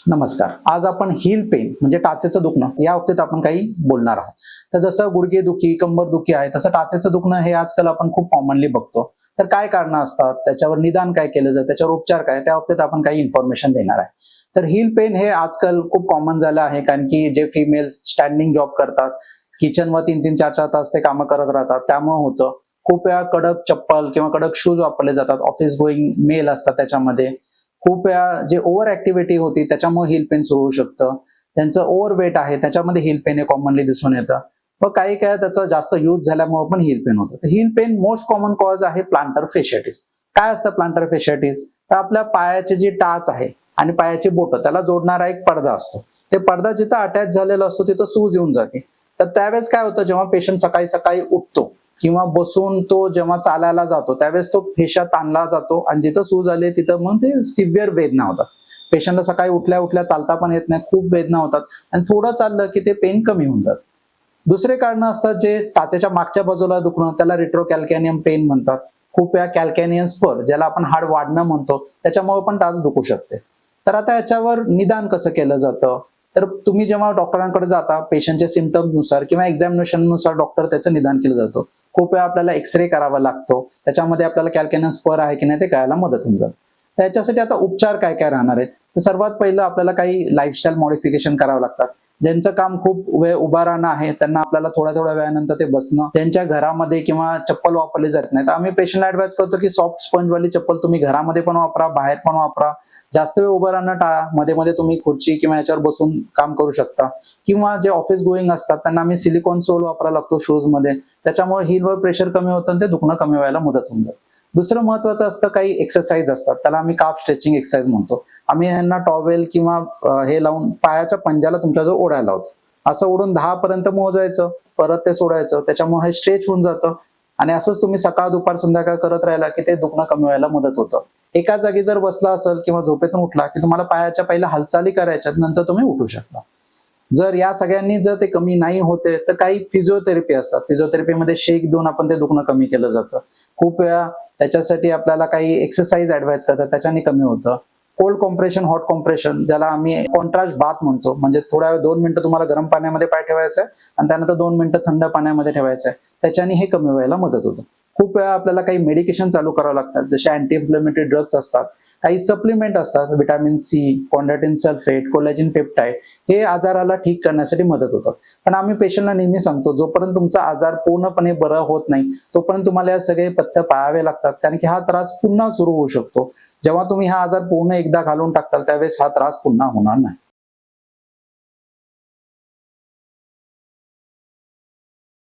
नमस्कार. आज आपण हील पेन म्हणजे टाचेचं दुखणं या बाबतीत आपण काही बोलणार आहोत. तर जसं गुडघे दुखी, कंबर दुखी आहे, तसं टाचेचं दुखणं हे आजकाल आपण खूप कॉमनली बघतो. तर काय कारणं असतात, त्याच्यावर निदान काय केलं जातं, त्याच्यावर उपचार काय, त्या बाबतीत आपण काही इन्फॉर्मेशन देणार आहे. तर हील पेन हे आजकाल खूप कॉमन झालं आहे, कारण की जे फिमेल्स स्टँडिंग जॉब करतात, किचनवर 3-3, 4-4 तास ते कामं करत राहतात, त्यामुळे होतं. खूप वेळा कडक चप्पल किंवा कडक शूज वापरले जातात, ऑफिस गोईंग मेल असतात त्याच्यामध्ये. खूप वेळा जे ओव्हर ऍक्टिव्हिटी होती त्याच्यामुळे हील पेन सुरू होऊ शकतं. त्यांचं ओव्हर वेट आहे त्याच्यामध्ये हील पेन हे कॉमनली दिसून येतं. मग काही काय त्याचा जास्त यूज झाल्यामुळे पण हील पेन होतं. तर heal pen most common cause आहे प्लांटर फेशियाटिस. काय असतं प्लांटर फेशियाटिस? तर आपल्या पायाची जी टाच आहे आणि पायाची बोटं त्याला जोडणारा एक पडदा असतो. ते पडदा जिथं अटॅच झालेला असतो तिथं सूज येऊन जाते. तर त्यावेळेस काय होतं, जेव्हा पेशंट सकाळी सकाळी उठतो किंवा बसून तो जेव्हा चालायला जातो त्यावेळेस तो फेशा ताणला जातो आणि जिथं सूज आली तिथं मग ते सिव्हिअर वेदना होतात. पेशंटला सकाळी उठल्या उठल्या चालता पण येत नाही, खूप वेदना होतात आणि थोडं चाललं की ते पेन कमी होऊन जातं. दुसरे कारण असतात जे टाचेच्या मागच्या बाजूला दुखणं, त्याला रेट्रोकॅल्कॅनियम पेन म्हणतात. खूप वेळा कॅल्कॅनियन स्पर, ज्याला आपण हाड वाढणं म्हणतो, त्याच्यामुळे पण टाच दुखू शकते. तर आता याच्यावर निदान कसं केलं जातं? तर तुम्ही जेव्हा डॉक्टरांकडे जाता पेशंटच्या सिम्पटम्स नुसार किंवा एक्झामिनेशन नुसार डॉक्टर त्याचं निदान केलं जातं. खूप वेळा आपल्याला एक्सरे करावा लागतो, त्याच्यामध्ये आपल्याला कॅल्कॅनियन स्पर आहे की नाही ते कळायला मदत होऊन जाते. त्याच्यासाठी आता उपचार काय काय राहणार आहेत? तर सर्वात पहिलं आपल्याला काही लाईफस्टाईल मॉडिफिकेशन करावं लागतात. ज्यांचं काम खूप वेळ उभा राहणं आहे त्यांना आपल्याला थोड्या थोड्या वेळानंतर ते बसणं, त्यांच्या घरामध्ये किंवा चप्पल वापरली जात नाही तर आम्ही पेशंटला ऍडवाइस करतो की सॉफ्ट स्पंजवाली चप्पल तुम्ही घरामध्ये पण वापरा, बाहेर पण वापरा. जास्त वेळ उभं राहणं टाळा. मध्ये मध्ये तुम्ही खुर्ची किंवा याच्यावर बसून काम करू शकता. किंवा जे ऑफिस गोईंग असतात त्यांना आम्ही सिलिकॉन सोल वापरायला लागतो शूज मध्ये. त्याच्यामुळे हीलवर प्रेशर कमी होतं आणि ते दुखणं कमी व्हायला मदत होऊन जाते. दुसरं महत्वाचं असतं काही एक्सरसाइज असतात, त्याला आम्ही काफ स्ट्रेचिंग एक्सरसाइज म्हणतो. आम्ही यांना टॉवेल किंवा हे लावून पायाच्या पंजाला तुमच्याजवळ ओढायला लावतो. असं ओढून 10 पर्यंत मोजायचं, परत ते सोडायचं. त्याच्यामुळे हे स्ट्रेच होऊन जातं आणि असंच तुम्ही सकाळ दुपार संध्याकाळ करत राहिला की ते दुखणं कमी व्हायला मदत होतं. एका जागी जर बसला असेल किंवा झोपेतून उठला की तुम्हाला पायाच्या पहिल्या हालचाली करायच्यात, नंतर तुम्ही उठू शकता. जर या सगळ्यांनी जर ते कमी नाही होते तर काही फिजिओथेरपी असतात. फिजिओथेरपीमध्ये शेक देऊन आपण ते दुखणं कमी केलं जातं. खूप वेळा त्याच्यासाठी आपल्याला काही एक्सरसाइज ऍडवाइस करतात, त्याच्याने कमी होतं. कोल्ड कॉम्प्रेशन, हॉट कॉम्प्रेशन, ज्याला आम्ही कॉन्ट्रास्ट बाथ म्हणतो, म्हणजे थोड्या वेळ 2 मिनिटं तुम्हाला गरम पाण्यामध्ये पाय ठेवायचा आहे आणि त्यानंतर 2 मिनिटं थंड पाण्यामध्ये ठेवायचं आहे. त्याच्याने हे कमी व्हायला मदत होतं. खूप वेळा आपल्याला काही मेडिकेशन चालू करावं लागतात, जसे अँटी इन्फ्लेमेटरी ड्रग्स असतात, काही सप्लिमेंट असतात, vitamin C, chondroitin sulphate, collagen peptide, हे आजाराला ठीक करण्यासाठी मदत होतं. पण आम्ही पेशंटला नेहमी सांगतो, जोपर्यंत तुमचा आजार पूर्णपणे बरा होत नाही तोपर्यंत तुम्हाला या सगळे पथ्य पाळावे लागतात, कारण की हा त्रास पुन्हा सुरू होऊ शकतो. जेव्हा तुम्ही हा आजार पूर्ण एकदा घालून टाकताल त्यावेळेस हा त्रास पुन्हा होणार नाही.